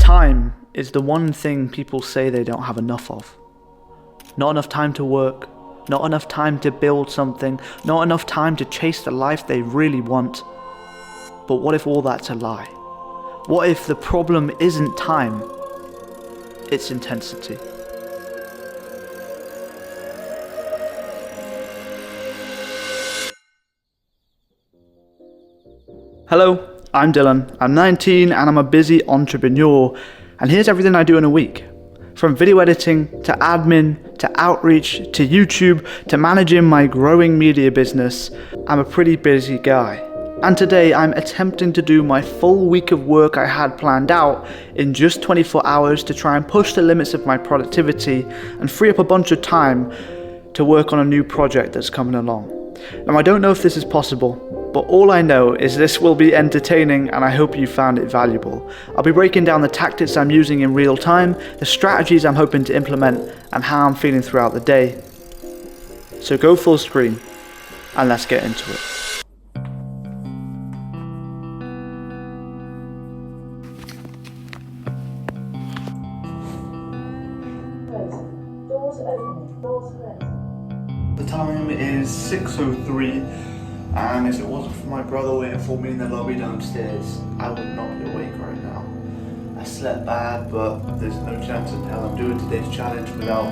Time is the one thing people say they don't have enough of. Not enough time to work, not enough time to build something, not enough time to chase the life they really want. But what if all that's a lie? What if the problem isn't time, it's intensity? Hello, I'm Dylan, I'm 19 and I'm a busy entrepreneur, and here's everything I do in a week. From video editing, to admin, to outreach, to YouTube, to managing my growing media business, I'm a pretty busy guy. And today I'm attempting to do my full week of work I had planned out in just 24 hours to try and push the limits of my productivity and free up a bunch of time to work on a new project that's coming along. Now I don't know if this is possible, but all I know is this will be entertaining and I hope you found it valuable. I'll be breaking down the tactics I'm using in real time, the strategies I'm hoping to implement, and how I'm feeling throughout the day. So go full screen and let's get into it. Doors open. Doors closed. The time is 6:03, and if it wasn't for my brother waiting for me in the lobby downstairs, I would not be awake right now. I slept bad, but there's no chance in hell I'm doing today's challenge without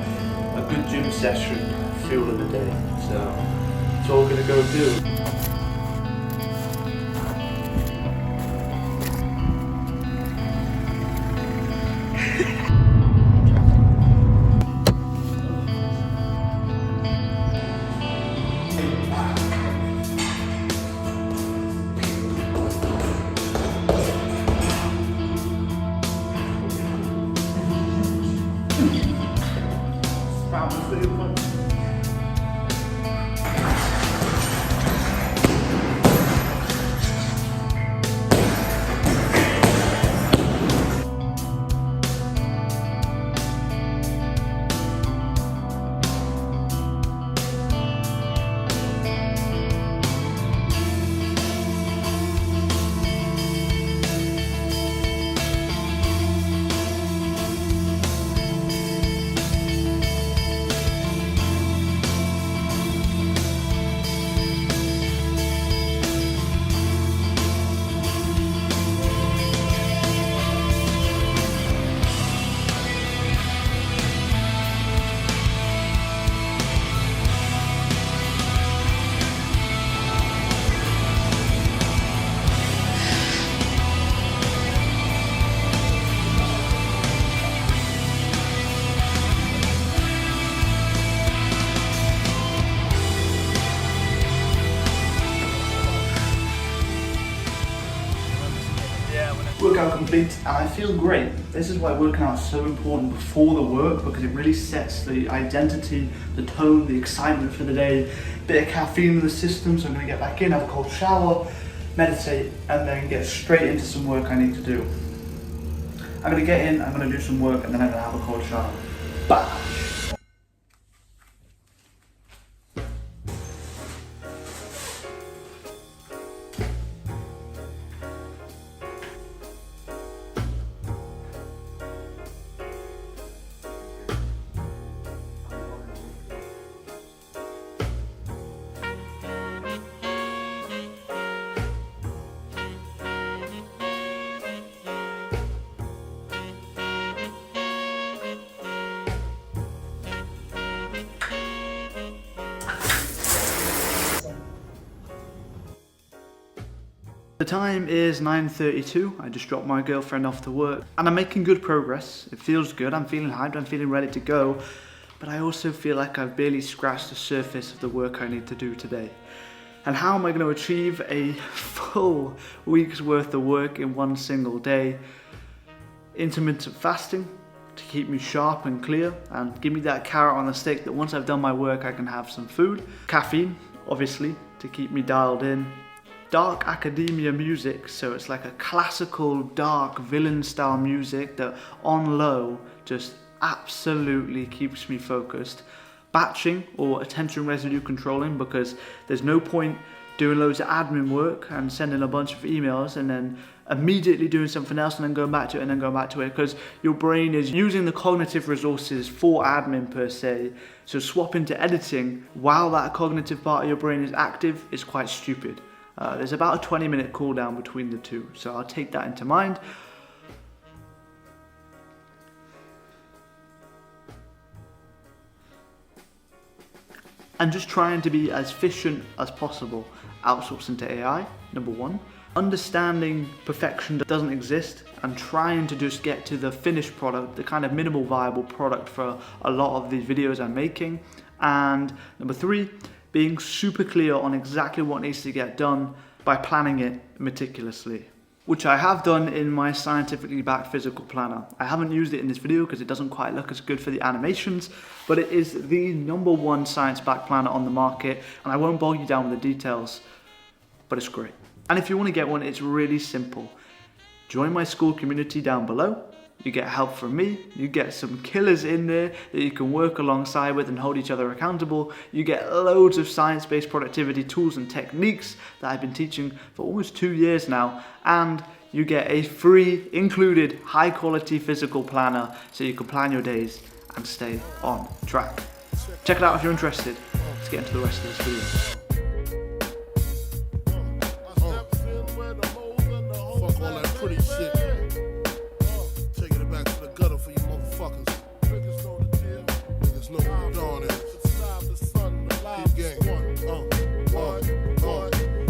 a good gym session, fuel of the day. So that's all we're gonna go do. Workout complete and I feel great. This is why working out is so important before the work, because it really sets the identity, the tone, the excitement for the day. Bit of caffeine in the system, so I'm going to get back in, have a cold shower, meditate, and then get straight into some work I need to do. I'm going to get in, I'm going to do some work, and then I'm going to have a cold shower. Bye! The time is 9:32, I just dropped my girlfriend off to work and I'm making good progress. It feels good, I'm feeling hyped, I'm feeling ready to go, but I also feel like I've barely scratched the surface of the work I need to do today. And how am I going to achieve a full week's worth of work in one single day? Intermittent fasting to keep me sharp and clear and give me that carrot on the stick that once I've done my work I can have some food. Caffeine, obviously, to keep me dialed in. Dark academia music, so it's like a classical dark villain style music that on low just absolutely keeps me focused. Batching or attention residue controlling, because there's no point doing loads of admin work and sending a bunch of emails and then immediately doing something else and then going back to it and then going back to it, because your brain is using the cognitive resources for admin per se. So swapping to editing while that cognitive part of your brain is active is quite stupid. There's about a 20-minute cooldown between the two, so I'll take that into mind. And just trying to be as efficient as possible. Outsourcing to AI, number one. Understanding perfection that doesn't exist and trying to just get to the finished product, the kind of minimal viable product for a lot of these videos I'm making. And number three, being super clear on exactly what needs to get done by planning it meticulously, which I have done in my scientifically backed physical planner. I haven't used it in this video because it doesn't quite look as good for the animations, but it is the number one science-backed planner on the market, and I won't bog you down with the details, but it's great. And if you want to get one, it's really simple. Join my school community down below. You get help from me, you get some killers in there that you can work alongside with and hold each other accountable. You get loads of science-based productivity tools and techniques that I've been teaching for almost 2 years now, and you get a free included high quality physical planner so you can plan your days and stay on track. Check it out if you're interested. Let's get into the rest of this video. Fuck all that pretty shit. Taking it back to the gutter for you motherfuckers. Niggas know what the dawn is. Keep game.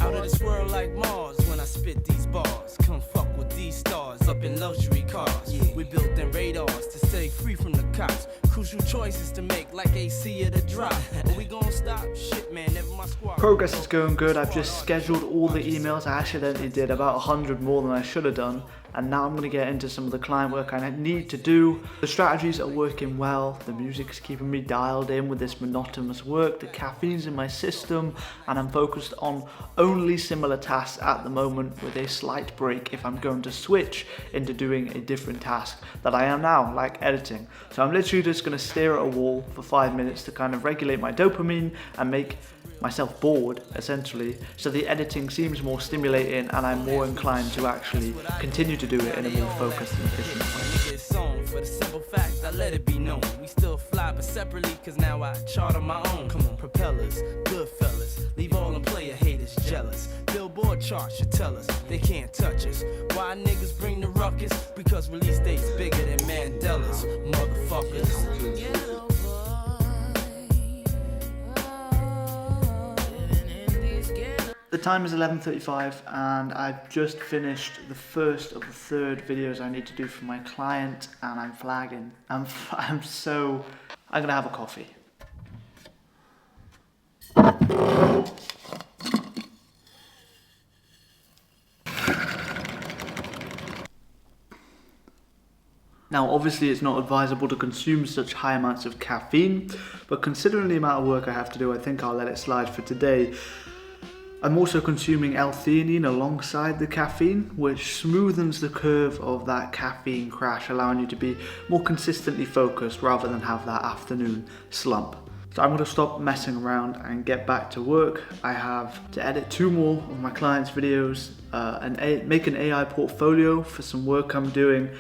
Out of this world like Mars when I spit these bars. Come fuck with these stars up in luxury cars. We built in radars to stay free from the cops. Crucial choices to make like AC at the drop. But we gon' stop? Shit man, never my squad. Progress is going good. I've just scheduled all the emails. I accidentally did about 100 more than I should have done. And now I'm going to get into some of the client work I need to do. The strategies are working well. The music's keeping me dialed in with this monotonous work. The caffeine's in my system. And I'm focused on only similar tasks at the moment, with a slight break if I'm going to switch into doing a different task that I am now, like editing. So I'm literally just going to stare at a wall for 5 minutes to kind of regulate my dopamine and make myself bored, essentially, so the editing seems more stimulating and I'm more inclined to actually continue to do it in a more focused and efficient way. For the simple fact, I let it be known. We still fly but separately, cause now I chart on my own. Come on, propellers, good fellas, leave all them player haters jealous. Billboard charts should tell us they can't touch us. Why niggas bring the ruckus? Because release dates bigger than Mandela's, motherfuckers. The time is 11:35 and I've just finished the first of the third videos I need to do for my client, and I'm flagging. I'm gonna have a coffee. Now obviously it's not advisable to consume such high amounts of caffeine, but considering the amount of work I have to do, I think I'll let it slide for today. I'm also consuming L-theanine alongside the caffeine, which smoothens the curve of that caffeine crash, allowing you to be more consistently focused rather than have that afternoon slump. So I'm going to stop messing around and get back to work. I have to edit 2 more of my clients' videos, and make an AI portfolio for some work I'm doing,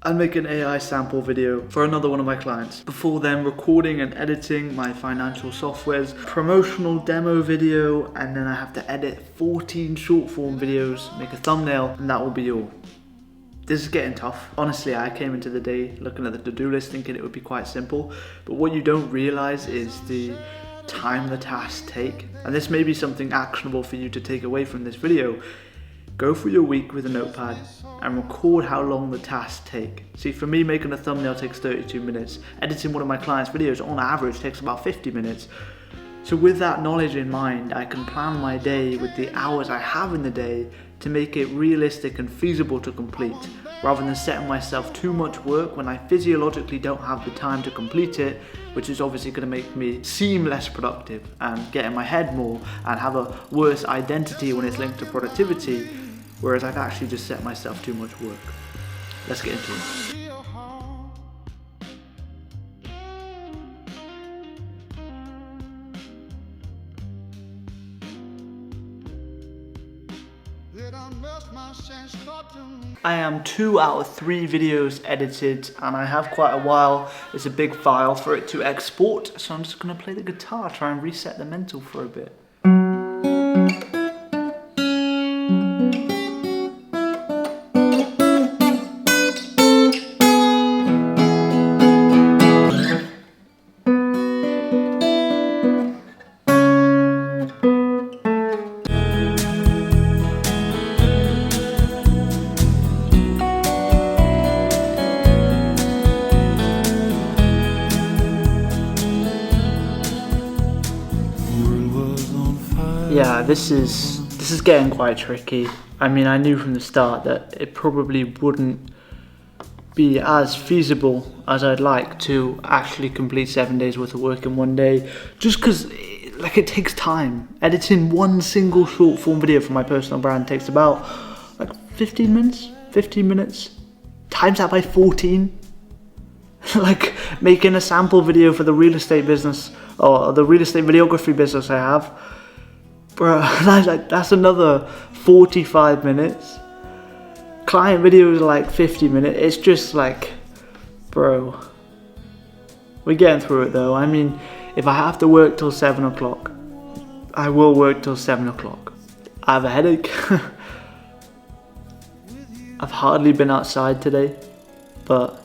and make an AI sample video for another one of my clients. Before then, recording and editing my financial software's promotional demo video, and then I have to edit 14 short form videos, make a thumbnail, and that will be all. This is getting tough. Honestly, I came into the day looking at the to-do list thinking it would be quite simple, but what you don't realize is the time the tasks take. And this may be something actionable for you to take away from this video. Go through your week with a notepad and record how long the tasks take. See, for me, making a thumbnail takes 32 minutes. Editing one of my clients' videos on average takes about 50 minutes. So with that knowledge in mind, I can plan my day with the hours I have in the day to make it realistic and feasible to complete, rather than setting myself too much work when I physiologically don't have the time to complete it, which is obviously going to make me seem less productive and get in my head more and have a worse identity when it's linked to productivity, whereas I've actually just set myself too much work. Let's get into it. I am 2 out of 3 videos edited, and I have quite a while. It's a big file for it to export, so I'm just gonna play the guitar, try and reset the mental for a bit. Yeah, this is getting quite tricky. I mean, I knew from the start that it probably wouldn't be as feasible as I'd like to actually complete 7 days worth of work in one day, just because it takes time. Editing one single short form video for my personal brand takes about 15 minutes, times that by 14. Like making a sample video for the real estate business or the real estate videography business I have. Bro, that's another 45 minutes. Client videos are like 50 minutes. It's just bro. We're getting through it though. I mean, if I have to work till 7 o'clock, I will work till 7 o'clock. I have a headache. I've hardly been outside today, but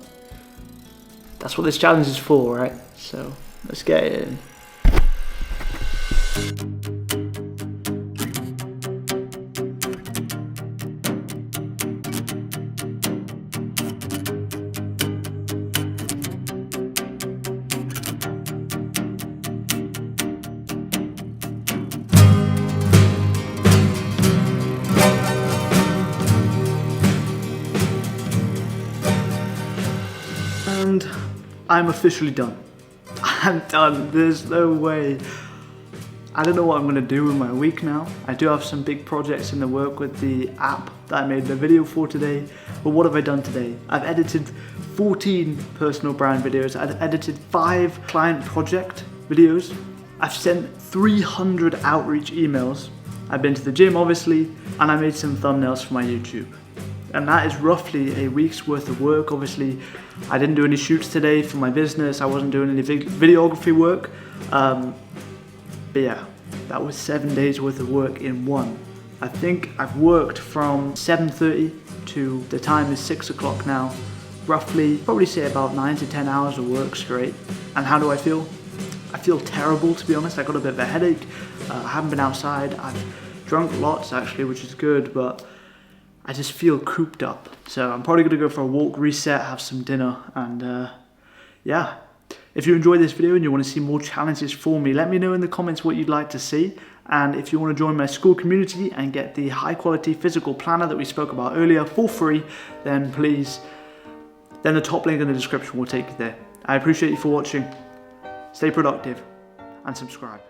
that's what this challenge is for, right? So let's get it in. And I'm officially done. I'm done. There's no way. I don't know what I'm going to do with my week now. I do have some big projects in the work with the app that I made the video for today. But what have I done today? I've edited 14 personal brand videos. I've edited 5 client project videos. I've sent 300 outreach emails. I've been to the gym, obviously, and I made some thumbnails for my YouTube. And that is roughly a week's worth of work. Obviously, I didn't do any shoots today for my business. I wasn't doing any videography work. But yeah, that was 7 days worth of work in one. I think I've worked from 7:30 to the time is 6 o'clock now. Roughly, probably say about 9 to 10 hours of work straight. And how do I feel? I feel terrible, to be honest. I got a bit of a headache. I haven't been outside. I've drunk lots actually, which is good, but I just feel cooped up. So I'm probably gonna go for a walk, reset, have some dinner, and yeah. If you enjoyed this video and you want to see more challenges for me, let me know in the comments what you'd like to see. And if you want to join my school community and get the high quality physical planner that we spoke about earlier for free, then the top link in the description will take you there. I appreciate you for watching. Stay productive and subscribe.